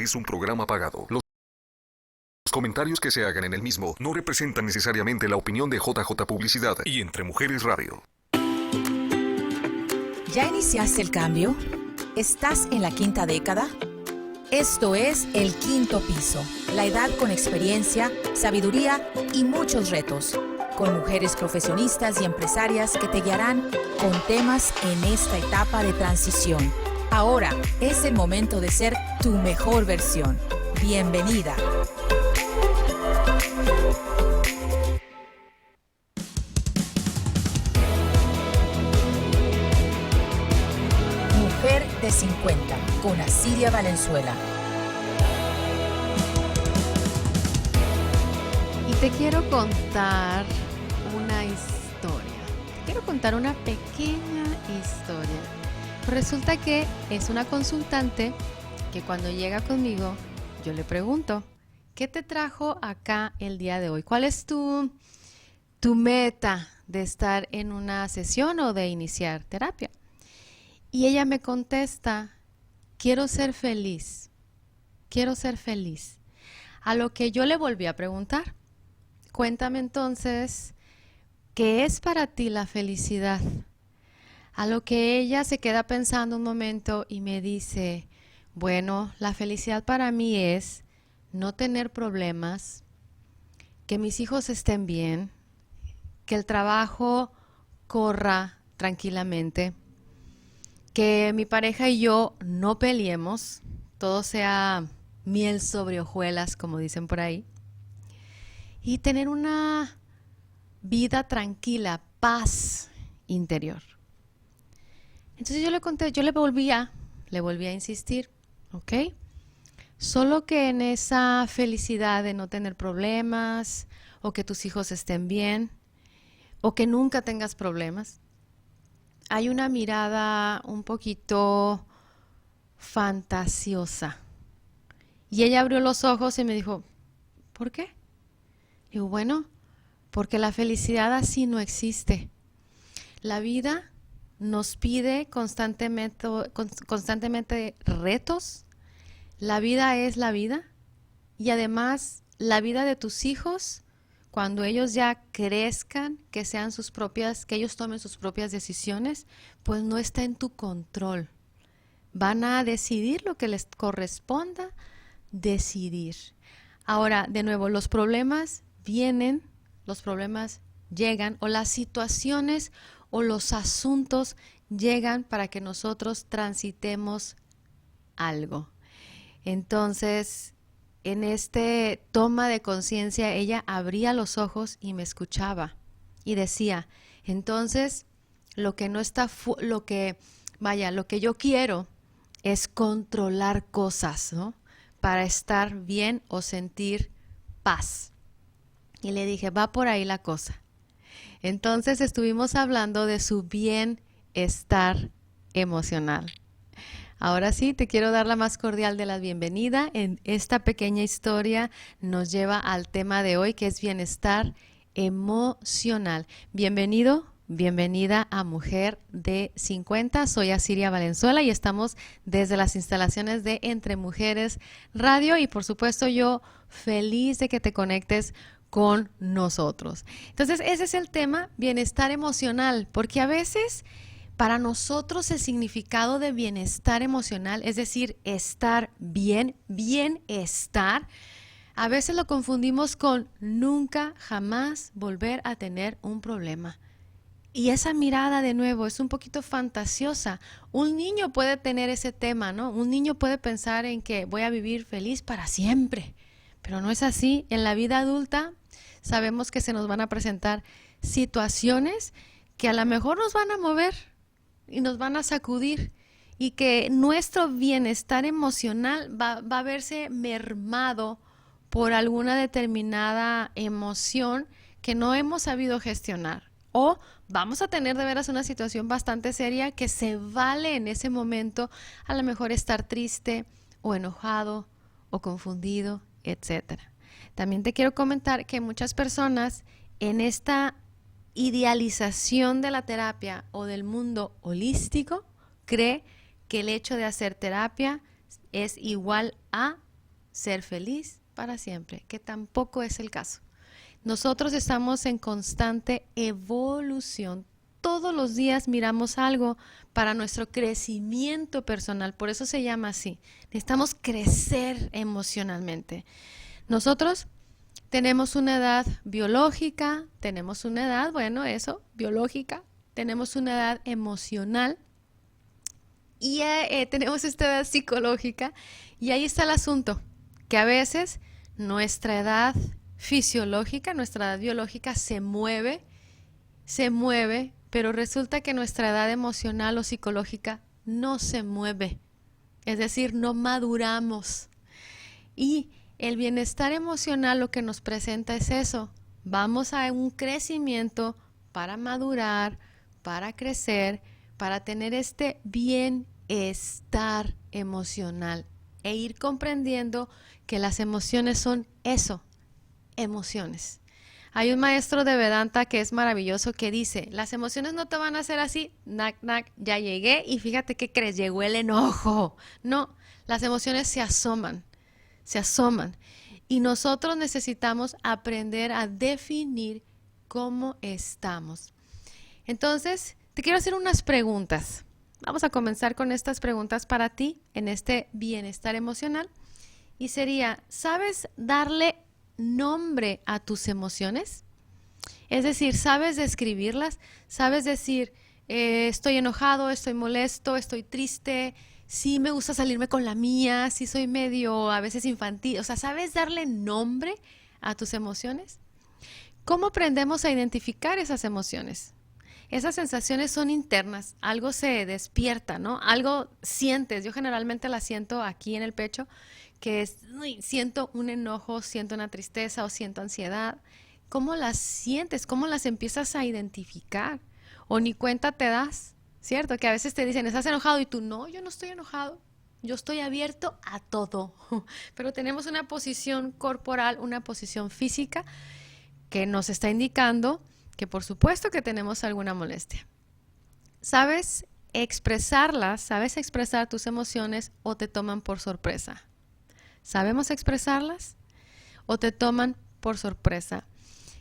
Este es un programa pagado. Los comentarios que se hagan en el mismo no representan necesariamente la opinión de JJ Publicidad y Entre Mujeres Radio. ¿Ya iniciaste el cambio? ¿Estás en la quinta década? Esto es El Quinto Piso, la edad con experiencia, sabiduría y muchos retos, con mujeres profesionistas y empresarias que te guiarán con temas en esta etapa de transición. Ahora es el momento de ser tu mejor versión. Bienvenida. Mujer de 50, con Asiria Valenzuela. Y te quiero contar una historia. Quiero contar una pequeña historia. Resulta que es una consultante que cuando llega conmigo, yo le pregunto, ¿qué te trajo acá el día de hoy? ¿Cuál es tu meta de estar en una sesión o de iniciar terapia? Y ella me contesta, quiero ser feliz. Quiero ser feliz. A lo que yo le volví a preguntar, cuéntame entonces, ¿qué es para ti la felicidad? A lo que ella se queda pensando un momento y me dice, bueno, la felicidad para mí es no tener problemas, que mis hijos estén bien, que el trabajo corra tranquilamente, que mi pareja y yo no peleemos, todo sea miel sobre hojuelas, como dicen por ahí, y tener una vida tranquila, paz interior. Entonces yo le conté, le volví a insistir, ¿ok? Solo que en esa felicidad de no tener problemas, o que tus hijos estén bien, o que nunca tengas problemas, hay una mirada un poquito fantasiosa. Y ella abrió los ojos y me dijo, ¿por qué? Digo, bueno, porque la felicidad así no existe. La vida nos pide constantemente retos. La vida es la vida. Y además, la vida de tus hijos, cuando ellos ya crezcan, que ellos tomen sus propias decisiones, pues no está en tu control. Van a decidir lo que les corresponda decidir. Ahora, de nuevo, los problemas vienen, los problemas llegan, o las situaciones o los asuntos llegan para que nosotros transitemos algo. Entonces, en este toma de conciencia, ella abría los ojos y me escuchaba y decía, entonces, lo que yo quiero es controlar cosas, ¿no? Para estar bien o sentir paz. Y le dije, va por ahí la cosa. Entonces estuvimos hablando de su bienestar emocional. Ahora sí, te quiero dar la más cordial de la bienvenida. En esta pequeña historia nos lleva al tema de hoy, que es bienestar emocional. Bienvenido, bienvenida a Mujer de 50. Soy Asiria Valenzuela y estamos desde las instalaciones de Entre Mujeres Radio. Y por supuesto yo feliz de que te conectes con nosotros. Entonces ese es el tema, bienestar emocional, porque a veces para nosotros el significado de bienestar emocional, es decir, estar bien, bienestar, a veces lo confundimos con nunca, jamás volver a tener un problema. Y esa mirada, de nuevo, es un poquito fantasiosa. Un niño puede tener ese tema, ¿no? Un niño puede pensar en que voy a vivir feliz para siempre, pero no es así. En la vida adulta sabemos que se nos van a presentar situaciones que a lo mejor nos van a mover y nos van a sacudir, y que nuestro bienestar emocional va a verse mermado por alguna determinada emoción que no hemos sabido gestionar. O vamos a tener de veras una situación bastante seria que se vale en ese momento a lo mejor estar triste o enojado o confundido, etcétera. También te quiero comentar que muchas personas en esta idealización de la terapia o del mundo holístico cree que el hecho de hacer terapia es igual a ser feliz para siempre, que tampoco es el caso. Nosotros estamos en constante evolución. Todos los días miramos algo para nuestro crecimiento personal, por eso se llama así. Necesitamos crecer emocionalmente. Nosotros tenemos una edad biológica, tenemos una edad, biológica, tenemos una edad emocional y tenemos esta edad psicológica, y ahí está el asunto, que a veces nuestra edad fisiológica, nuestra edad biológica se mueve, pero resulta que nuestra edad emocional o psicológica no se mueve, es decir, no maduramos. Y el bienestar emocional lo que nos presenta es eso, vamos a un crecimiento para madurar, para crecer, para tener este bienestar emocional e ir comprendiendo que las emociones son eso, emociones. Hay un maestro de Vedanta que es maravilloso que dice, las emociones no te van a hacer así, nac, nac, ya llegué y fíjate qué crees, llegó el enojo. No, las emociones se asoman y nosotros necesitamos aprender a definir cómo estamos. Entonces, te quiero hacer unas preguntas. Vamos a comenzar con estas preguntas para ti en este bienestar emocional. Y sería, ¿sabes darle nombre a tus emociones? Es decir, ¿sabes describirlas? ¿Sabes decir, estoy enojado, estoy molesto, estoy triste? Sí me gusta salirme con la mía, sí soy medio a veces infantil. O sea, ¿sabes darle nombre a tus emociones? ¿Cómo aprendemos a identificar esas emociones? Esas sensaciones son internas, algo se despierta, ¿no? Algo sientes, yo generalmente la siento aquí en el pecho, que es, siento un enojo, siento una tristeza o siento ansiedad. ¿Cómo las sientes? ¿Cómo las empiezas a identificar? O ni cuenta te das, ¿cierto? Que a veces te dicen, ¿estás enojado? Y tú, no, yo no estoy enojado, yo estoy abierto a todo. Pero tenemos una posición corporal, una posición física que nos está indicando que por supuesto que tenemos alguna molestia. ¿Sabes expresarlas? ¿Sabes expresar tus emociones o te toman por sorpresa? ¿Sabemos expresarlas o te toman por sorpresa?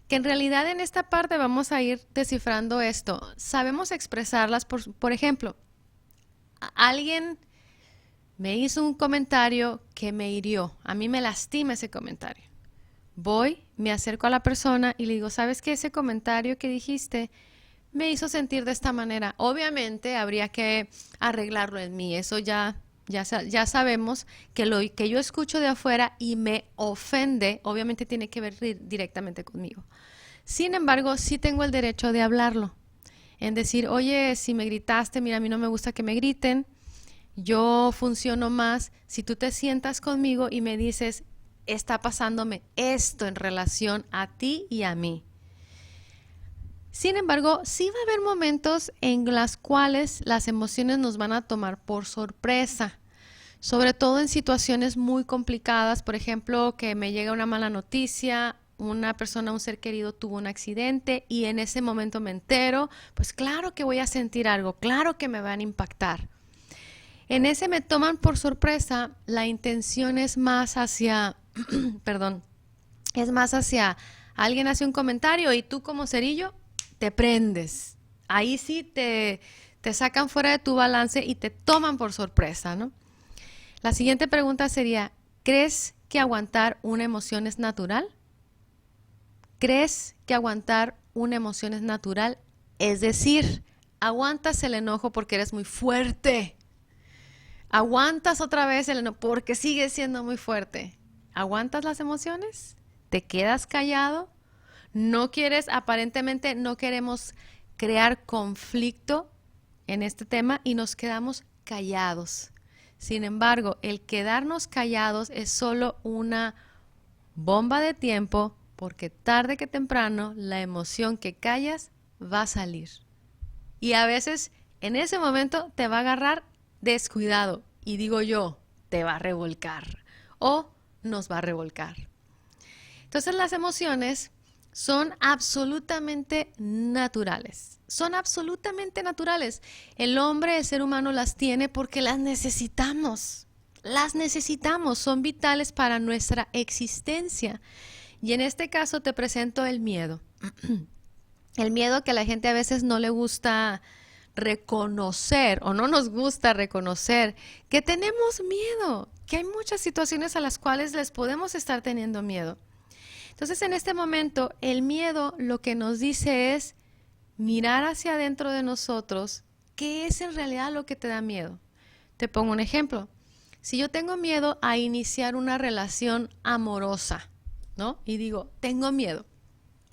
Que en realidad en esta parte vamos a ir descifrando esto. ¿Sabemos expresarlas? Por ejemplo, alguien me hizo un comentario que me hirió. A mí me lastima ese comentario. Voy, me acerco a la persona y le digo, ¿sabes qué? Ese comentario que dijiste me hizo sentir de esta manera. Obviamente habría que arreglarlo en mí. Eso ya sabemos que lo que yo escucho de afuera y me ofende, obviamente tiene que ver directamente conmigo. Sin embargo, sí tengo el derecho de hablarlo. En decir, oye, si me gritaste, mira, a mí no me gusta que me griten. Yo funciono más si tú te sientas conmigo y me dices, está pasándome esto en relación a ti y a mí. Sin embargo, sí va a haber momentos en los cuales las emociones nos van a tomar por sorpresa, sobre todo en situaciones muy complicadas, por ejemplo, que me llega una mala noticia, una persona, un ser querido tuvo un accidente y en ese momento me entero, pues claro que voy a sentir algo, claro que me van a impactar. En ese me toman por sorpresa, la intención es más hacia, alguien hace un comentario y tú como cerillo te prendes. Ahí sí te sacan fuera de tu balance y te toman por sorpresa, ¿no? La siguiente pregunta sería, ¿crees que aguantar una emoción es natural? ¿Crees que aguantar una emoción es natural? Es decir, aguantas el enojo porque eres muy fuerte. Aguantas otra vez el enojo porque sigues siendo muy fuerte. ¿Aguantas las emociones? ¿Te quedas callado? No quieres, aparentemente no queremos crear conflicto en este tema y nos quedamos callados. Sin embargo, el quedarnos callados es solo una bomba de tiempo porque tarde que temprano la emoción que callas va a salir. Y a veces en ese momento te va a agarrar descuidado y digo yo, te va a revolcar o nos va a revolcar. Entonces las emociones son absolutamente naturales. Son absolutamente naturales. El hombre, el ser humano las tiene porque las necesitamos. las necesitamos, son vitales para nuestra existencia. Y en este caso te presento el miedo. El miedo que a la gente a veces no le gusta reconocer o no nos gusta reconocer que tenemos miedo, que hay muchas situaciones a las cuales les podemos estar teniendo miedo. Entonces, en este momento, el miedo lo que nos dice es mirar hacia adentro de nosotros, ¿qué es en realidad lo que te da miedo? Te pongo un ejemplo. Si yo tengo miedo a iniciar una relación amorosa, ¿no? Y digo, tengo miedo.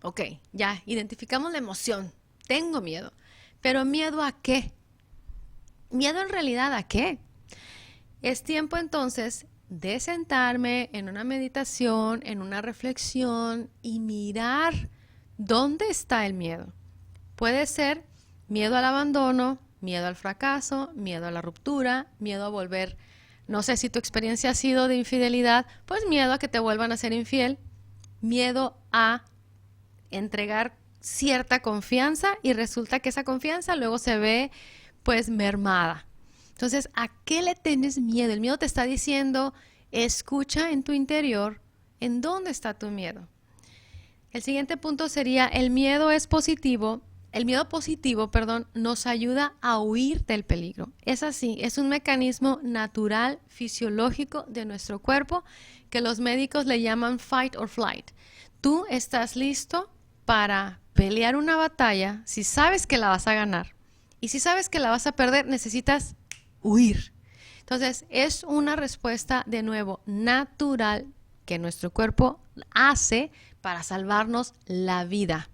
Ok, ya, identificamos la emoción. Tengo miedo. Pero ¿miedo a qué? ¿Miedo en realidad a qué? Es tiempo entonces de sentarme en una meditación, en una reflexión y mirar dónde está el miedo. Puede ser miedo al abandono, miedo al fracaso, miedo a la ruptura, miedo a volver. No sé si tu experiencia ha sido de infidelidad, pues miedo a que te vuelvan a ser infiel, miedo a entregar cierta confianza y resulta que esa confianza luego se ve pues mermada. Entonces, ¿a qué le tienes miedo? El miedo te está diciendo, escucha en tu interior, ¿en dónde está tu miedo? El siguiente punto sería, el miedo positivo, nos ayuda a huir del peligro. Es así, es un mecanismo natural, fisiológico de nuestro cuerpo que los médicos le llaman fight or flight. Tú estás listo para pelear una batalla si sabes que la vas a ganar. Y si sabes que la vas a perder, necesitas huir. Entonces, es una respuesta, de nuevo, natural que nuestro cuerpo hace para salvarnos la vida.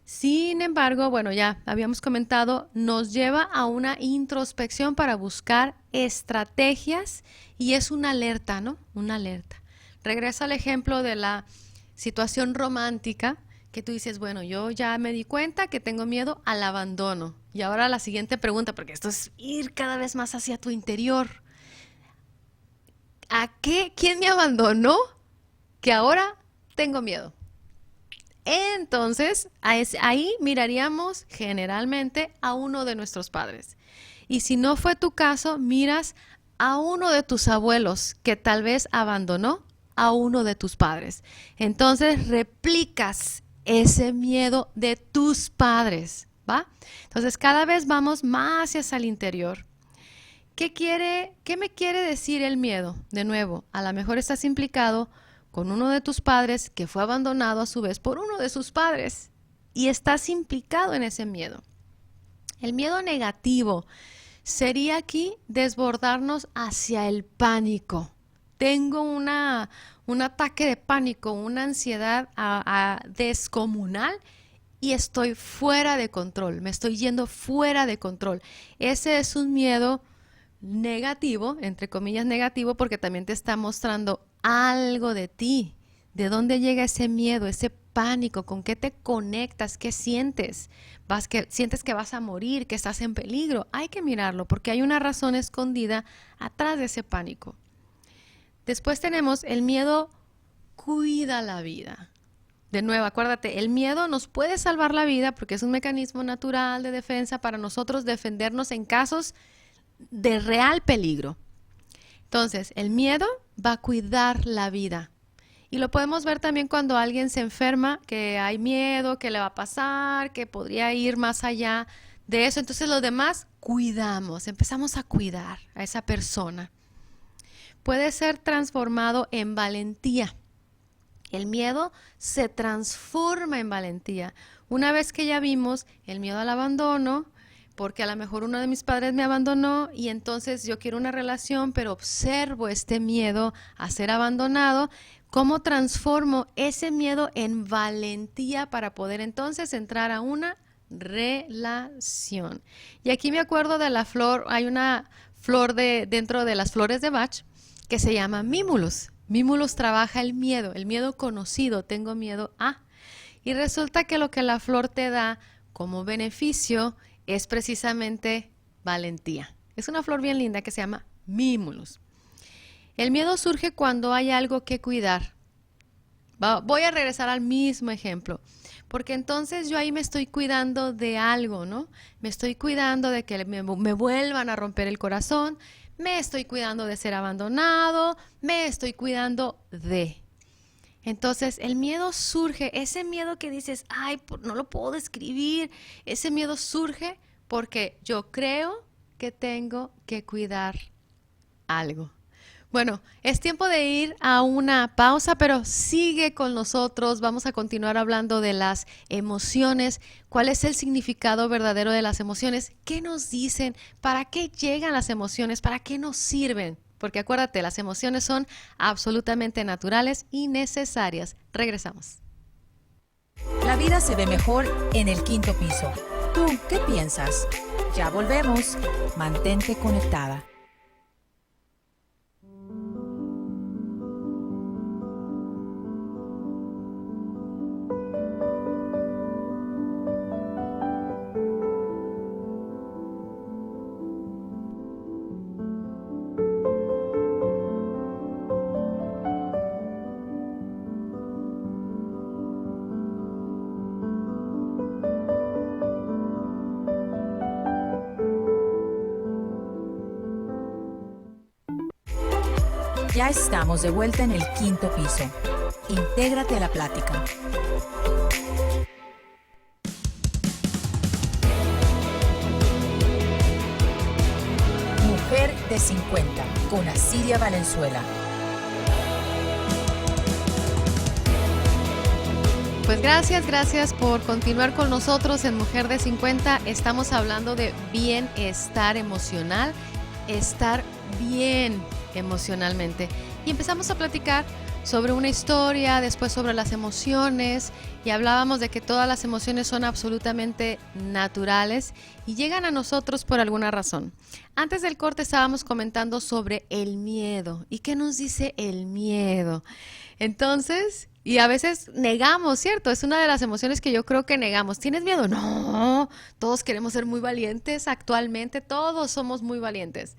Sin embargo, bueno, ya habíamos comentado, nos lleva a una introspección para buscar estrategias y es una alerta, ¿no? Una alerta. Regresa al ejemplo de la situación romántica que tú dices, bueno, yo ya me di cuenta que tengo miedo al abandono. Y ahora la siguiente pregunta, porque esto es ir cada vez más hacia tu interior. ¿A qué? ¿Quién me abandonó? Que ahora tengo miedo. Entonces, ahí miraríamos generalmente a uno de nuestros padres. Y si no fue tu caso, miras a uno de tus abuelos que tal vez abandonó a uno de tus padres. Entonces, replicas ese miedo de tus padres, ¿va? Entonces, cada vez vamos más hacia el interior. ¿Qué me quiere decir el miedo? De nuevo, a lo mejor estás implicado con uno de tus padres que fue abandonado a su vez por uno de sus padres y estás implicado en ese miedo. El miedo negativo sería aquí desbordarnos hacia el pánico. Tengo un ataque de pánico, una ansiedad descomunal y estoy fuera de control, me estoy yendo fuera de control. Ese es un miedo negativo, entre comillas negativo, porque también te está mostrando algo de ti. ¿De dónde llega ese miedo, ese pánico? ¿Con qué te conectas? ¿Qué sientes? ¿Sientes que vas a morir, que estás en peligro? Hay que mirarlo porque hay una razón escondida atrás de ese pánico. Después tenemos el miedo cuida la vida. De nuevo, acuérdate, el miedo nos puede salvar la vida porque es un mecanismo natural de defensa para nosotros defendernos en casos de real peligro. Entonces, el miedo va a cuidar la vida. Y lo podemos ver también cuando alguien se enferma, que hay miedo, que le va a pasar, que podría ir más allá de eso. Entonces, los demás cuidamos, empezamos a cuidar a esa persona. Puede ser transformado en valentía. El miedo se transforma en valentía. Una vez que ya vimos el miedo al abandono, porque a lo mejor uno de mis padres me abandonó y entonces yo quiero una relación, pero observo este miedo a ser abandonado, ¿cómo transformo ese miedo en valentía para poder entonces entrar a una relación? Y aquí me acuerdo de la flor, hay una flor dentro de las flores de Bach que se llama Mimulus. Mimulus trabaja el miedo conocido, tengo miedo a. Y resulta que lo que la flor te da como beneficio es precisamente valentía. Es una flor bien linda que se llama Mimulus. El miedo surge cuando hay algo que cuidar. Voy a regresar al mismo ejemplo, porque entonces yo ahí me estoy cuidando de algo, ¿no? Me estoy cuidando de que me vuelvan a romper el corazón, me estoy cuidando de ser abandonado, me estoy cuidando de. Entonces el miedo surge, ese miedo que dices, ay, no lo puedo describir, ese miedo surge porque yo creo que tengo que cuidar algo. Bueno, es tiempo de ir a una pausa, pero sigue con nosotros. Vamos a continuar hablando de las emociones, cuál es el significado verdadero de las emociones, qué nos dicen, para qué llegan las emociones, para qué nos sirven. Porque acuérdate, las emociones son absolutamente naturales y necesarias. Regresamos. La vida se ve mejor en el quinto piso. ¿Tú qué piensas? Ya volvemos. Mantente conectada. Ya estamos de vuelta en el quinto piso. Intégrate a la plática. Mujer de 50 con Asiria Valenzuela. Pues gracias por continuar con nosotros en Mujer de 50. Estamos hablando de bienestar emocional, estar bien emocionalmente. Y empezamos a platicar sobre una historia, después sobre las emociones, y hablábamos de que todas las emociones son absolutamente naturales y llegan a nosotros por alguna razón. Antes del corte estábamos comentando sobre el miedo. ¿Y qué nos dice el miedo? Entonces, y a veces negamos, ¿cierto? Es una de las emociones que yo creo que negamos. ¿Tienes miedo? No, todos queremos ser muy valientes actualmente, todos somos muy valientes.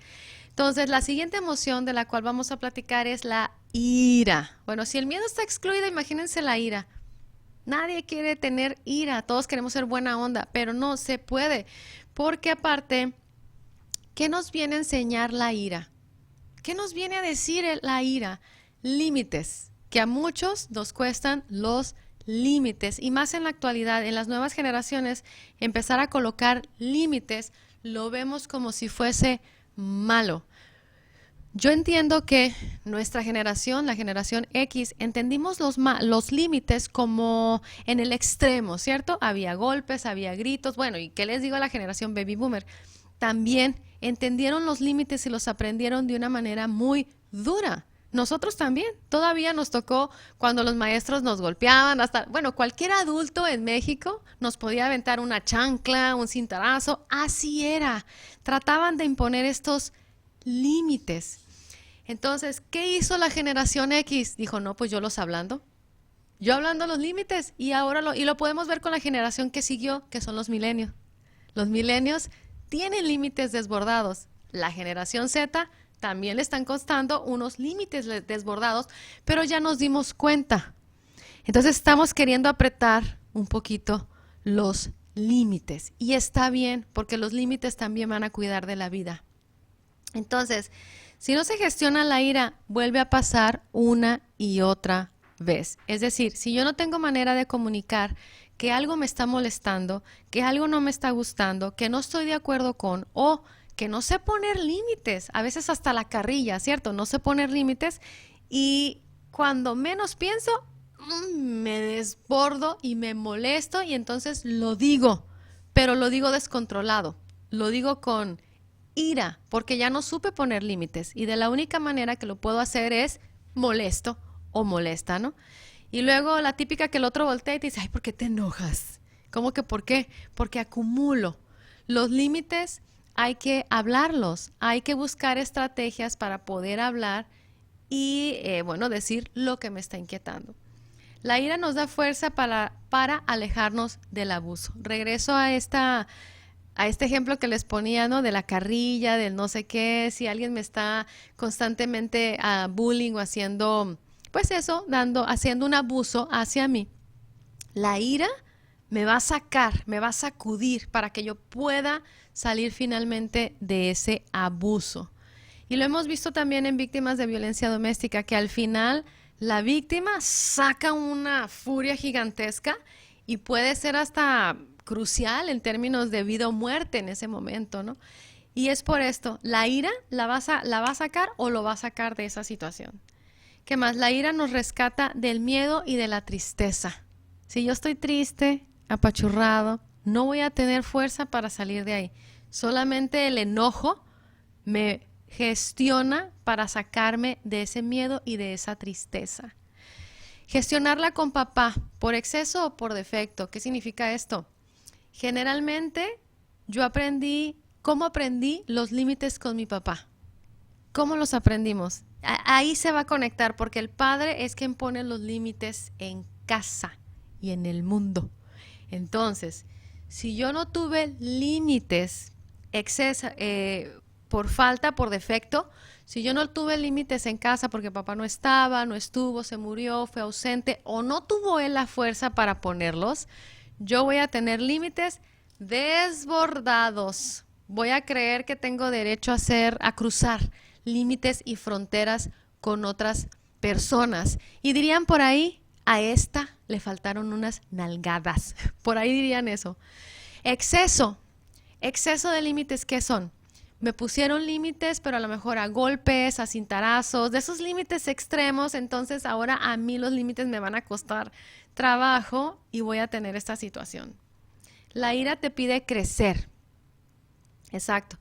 Entonces, la siguiente emoción de la cual vamos a platicar es la ira. Bueno, si el miedo está excluido, imagínense la ira. Nadie quiere tener ira, todos queremos ser buena onda, pero no se puede. Porque aparte, ¿qué nos viene a enseñar la ira? ¿Qué nos viene a decir la ira? Límites, que a muchos nos cuestan los límites. Y más en la actualidad, en las nuevas generaciones, empezar a colocar límites lo vemos como si fuese malo. Yo entiendo que nuestra generación, la generación X, entendimos los límites como en el extremo, ¿cierto? Había golpes, había gritos, bueno, ¿y qué les digo a la generación Baby Boomer? También entendieron los límites y los aprendieron de una manera muy dura. Nosotros también, todavía nos tocó cuando los maestros nos golpeaban, hasta, bueno, cualquier adulto en México nos podía aventar una chancla, un cintarazo, así era. Trataban de imponer estos límites. Entonces, ¿qué hizo la generación X? Dijo, no, pues yo los hablando los límites, y ahora lo podemos ver con la generación que siguió, que son los milenios. Los milenios tienen límites desbordados. La generación Z también le están costando unos límites desbordados, pero ya nos dimos cuenta. Entonces estamos queriendo apretar un poquito los límites. Y está bien, porque los límites también van a cuidar de la vida. Entonces, si no se gestiona la ira, vuelve a pasar una y otra vez. Es decir, si yo no tengo manera de comunicar que algo me está molestando, que algo no me está gustando, que no estoy de acuerdo con, o que no sé poner límites, a veces hasta la carrilla, ¿cierto? No sé poner límites, y cuando menos pienso, me desbordo y me molesto, y entonces lo digo, pero lo digo descontrolado, lo digo con ira, porque ya no supe poner límites, y de la única manera que lo puedo hacer es molesto o molesta, ¿no? Y luego la típica que el otro voltea y te dice, ay, ¿por qué te enojas? ¿Cómo que por qué? Porque acumulo. Los límites hay que hablarlos, hay que buscar estrategias para poder hablar y, decir lo que me está inquietando. La ira nos da fuerza para alejarnos del abuso. Regreso a este ejemplo que les ponía, ¿no? De la carrilla, del no sé qué, si alguien me está constantemente bullying o haciendo, pues eso, haciendo un abuso hacia mí. La ira me va a sacar, me va a sacudir para que yo pueda salir finalmente de ese abuso. Y lo hemos visto también en víctimas de violencia doméstica, que al final la víctima saca una furia gigantesca y puede ser hasta crucial en términos de vida o muerte en ese momento, ¿no? Y es por esto, la ira la va a sacar o lo va a sacar de esa situación. ¿Qué más? La ira nos rescata del miedo y de la tristeza. Si yo estoy triste, apachurrado, no voy a tener fuerza para salir de ahí. Solamente el enojo me gestiona para sacarme de ese miedo y de esa tristeza. Gestionarla con papá, por exceso o por defecto. ¿Qué significa esto? Generalmente yo aprendí los límites con mi papá. ¿Cómo los aprendimos? Ahí se va a conectar porque el padre es quien pone los límites en casa y en el mundo. Entonces, si yo no tuve límites por falta, por defecto, si yo no tuve límites en casa porque papá no estaba, no estuvo, se murió, fue ausente o no tuvo él la fuerza para ponerlos, yo voy a tener límites desbordados. Voy a creer que tengo derecho a cruzar límites y fronteras con otras personas. Y dirían por ahí, a esta le faltaron unas nalgadas. Por ahí dirían eso. Exceso de límites, ¿qué son? Me pusieron límites, pero a lo mejor a golpes, a cintarazos, de esos límites extremos, entonces ahora a mí los límites me van a costar trabajo y voy a tener esta situación. La ira te pide crecer. Exacto.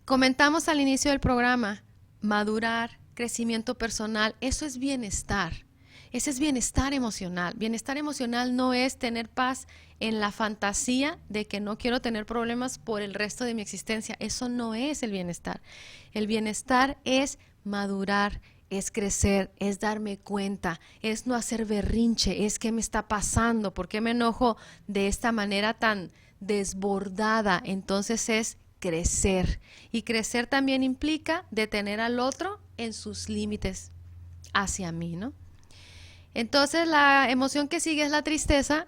Comentamos al inicio del programa, madurar, crecimiento personal, eso es bienestar. Ese es bienestar emocional. Bienestar emocional no es tener paz en la fantasía de que no quiero tener problemas por el resto de mi existencia. Eso no es el bienestar. El bienestar es madurar, es crecer, es darme cuenta, es no hacer berrinche, es qué me está pasando, por qué me enojo de esta manera tan desbordada. Entonces es crecer. Y crecer también implica detener al otro en sus límites hacia mí, ¿no? Entonces la emoción que sigue es la tristeza,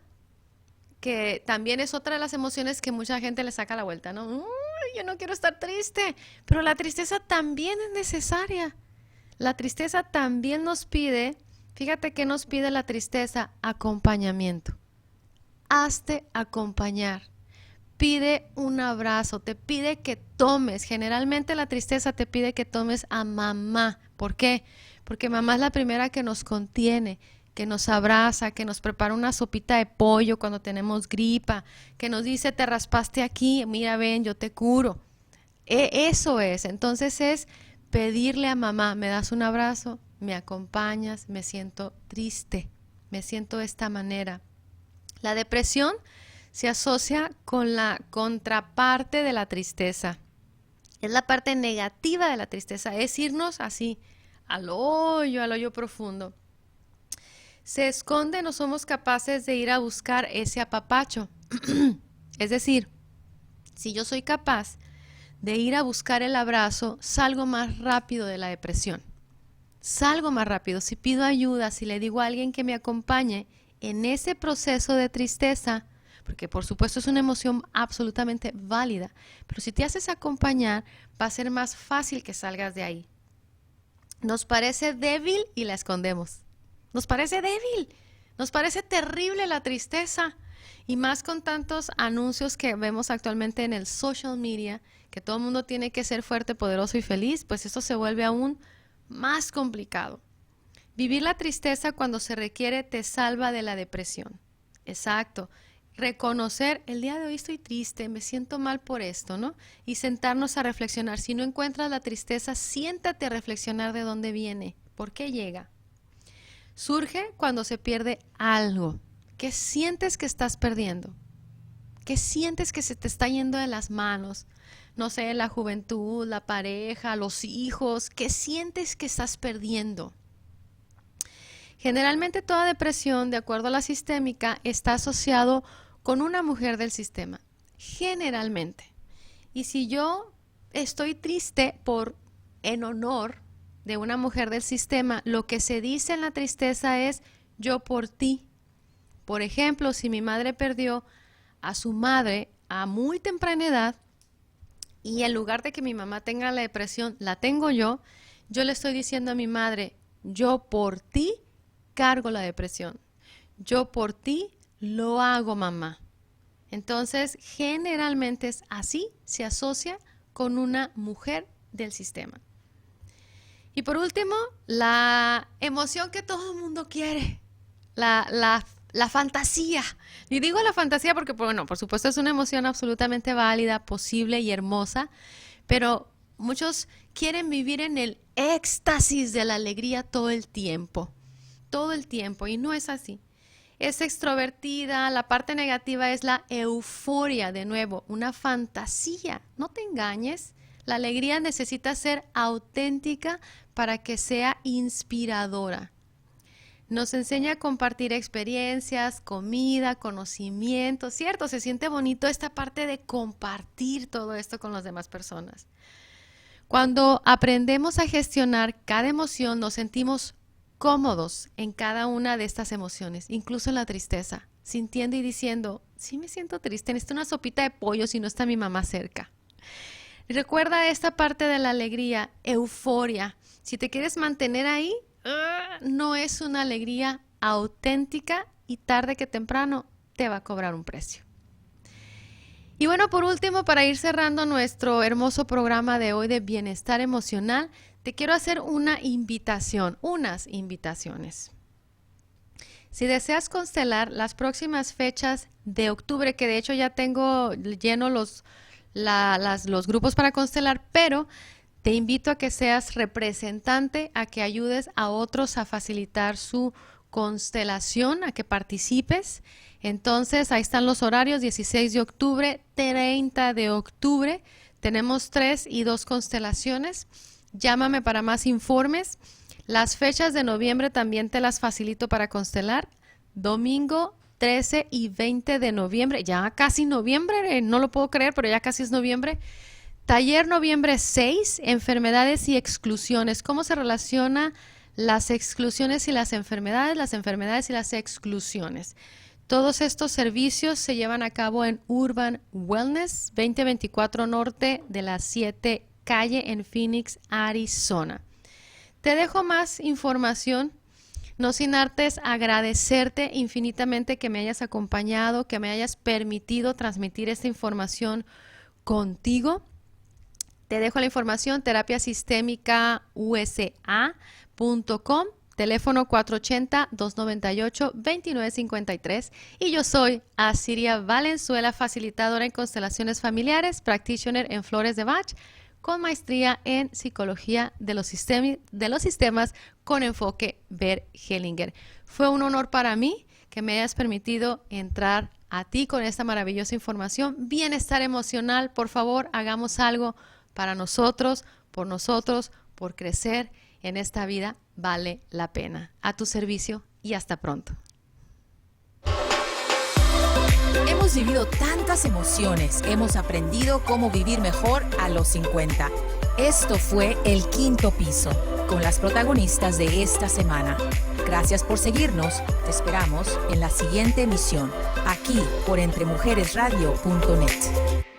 que también es otra de las emociones que mucha gente le saca la vuelta, ¿no? Yo no quiero estar triste, pero la tristeza también es necesaria. La tristeza también nos pide, fíjate que nos pide la tristeza, acompañamiento. Hazte acompañar. Pide un abrazo, te pide que tomes. Generalmente la tristeza te pide que tomes a mamá. ¿Por qué? Porque mamá es la primera que nos contiene, que nos abraza, que nos prepara una sopita de pollo cuando tenemos gripa, que nos dice, te raspaste aquí, mira, ven, yo te curo. Eso es. Entonces es pedirle a mamá, me das un abrazo, me acompañas, me siento triste, me siento de esta manera. La depresión se asocia con la contraparte de la tristeza. Es la parte negativa de la tristeza, es irnos así, al hoyo profundo. Se esconde, no somos capaces de ir a buscar ese apapacho. Es decir, si yo soy capaz de ir a buscar el abrazo, salgo más rápido de la depresión. Salgo más rápido. Si pido ayuda, si le digo a alguien que me acompañe en ese proceso de tristeza, porque por supuesto es una emoción absolutamente válida, pero si te haces acompañar, va a ser más fácil que salgas de ahí. Nos parece débil y la escondemos. Nos parece débil, nos parece terrible la tristeza. Y más con tantos anuncios que vemos actualmente en el social media, que todo el mundo tiene que ser fuerte, poderoso y feliz, pues esto se vuelve aún más complicado. Vivir la tristeza cuando se requiere te salva de la depresión. Exacto. Reconocer, el día de hoy estoy triste, me siento mal por esto, ¿no? Y sentarnos a reflexionar. Si no encuentras la tristeza, siéntate a reflexionar de dónde viene, por qué llega. Surge cuando se pierde algo. ¿Qué sientes que estás perdiendo? ¿Qué sientes que se te está yendo de las manos? No sé, la juventud, la pareja, los hijos. ¿Qué sientes que estás perdiendo? Generalmente toda depresión, de acuerdo a la sistémica, está asociado con una mujer del sistema. Generalmente. Y si yo estoy triste en honor de una mujer del sistema, lo que se dice en la tristeza es yo por ti. Por ejemplo, si mi madre perdió a su madre a muy temprana edad, y en lugar de que mi mamá tenga la depresión, la tengo yo, yo le estoy diciendo a mi madre, yo por ti cargo la depresión. Yo por ti lo hago, mamá. Entonces, generalmente es así, se asocia con una mujer del sistema. Y por último, la emoción que todo el mundo quiere, la fantasía. Y digo la fantasía porque, bueno, por supuesto es una emoción absolutamente válida, posible y hermosa, pero muchos quieren vivir en el éxtasis de la alegría todo el tiempo, y no es así. Es extrovertida, la parte negativa es la euforia, de nuevo, una fantasía. No te engañes, la alegría necesita ser auténtica para que sea inspiradora. Nos enseña a compartir experiencias, comida, conocimiento, ¿cierto? Se siente bonito esta parte de compartir todo esto con las demás personas. Cuando aprendemos a gestionar cada emoción, nos sentimos cómodos en cada una de estas emociones, incluso en la tristeza, sintiendo y diciendo, sí me siento triste, necesito una sopita de pollo si no está mi mamá cerca. Y recuerda esta parte de la alegría, euforia. Si te quieres mantener ahí, no es una alegría auténtica y tarde que temprano te va a cobrar un precio. Y bueno, por último, para ir cerrando nuestro hermoso programa de hoy de bienestar emocional, te quiero hacer unas invitaciones. Si deseas constelar las próximas fechas de octubre, que de hecho ya tengo lleno los grupos para constelar, pero te invito a que seas representante, a que ayudes a otros a facilitar su constelación, a que participes. Entonces, ahí están los horarios, 16 de octubre, 30 de octubre. Tenemos 3 y 2 constelaciones. Llámame para más informes. Las fechas de noviembre también te las facilito para constelar. Domingo 13 y 20 de noviembre. Ya casi noviembre, no lo puedo creer, pero ya casi es noviembre. Taller noviembre 6, enfermedades y exclusiones. ¿Cómo se relaciona las exclusiones y las enfermedades y las exclusiones? Todos estos servicios se llevan a cabo en Urban Wellness, 2024 Norte de la 7 Calle en Phoenix, Arizona. Te dejo más información, no sin antes agradecerte infinitamente que me hayas acompañado, que me hayas permitido transmitir esta información contigo. Te dejo la información, terapiasistémicausa.com, teléfono 480-298-2953. Y yo soy Asiria Valenzuela, facilitadora en constelaciones familiares, practitioner en flores de Bach, con maestría en psicología de los sistemas con enfoque Berg-Hellinger. Fue un honor para mí que me hayas permitido entrar a ti con esta maravillosa información. Bienestar emocional, por favor, hagamos algo para nosotros, por crecer en esta vida, vale la pena. A tu servicio y hasta pronto. Hemos vivido tantas emociones, hemos aprendido cómo vivir mejor a los 50. Esto fue El Quinto Piso, con las protagonistas de esta semana. Gracias por seguirnos, te esperamos en la siguiente emisión, aquí por entremujeresradio.net.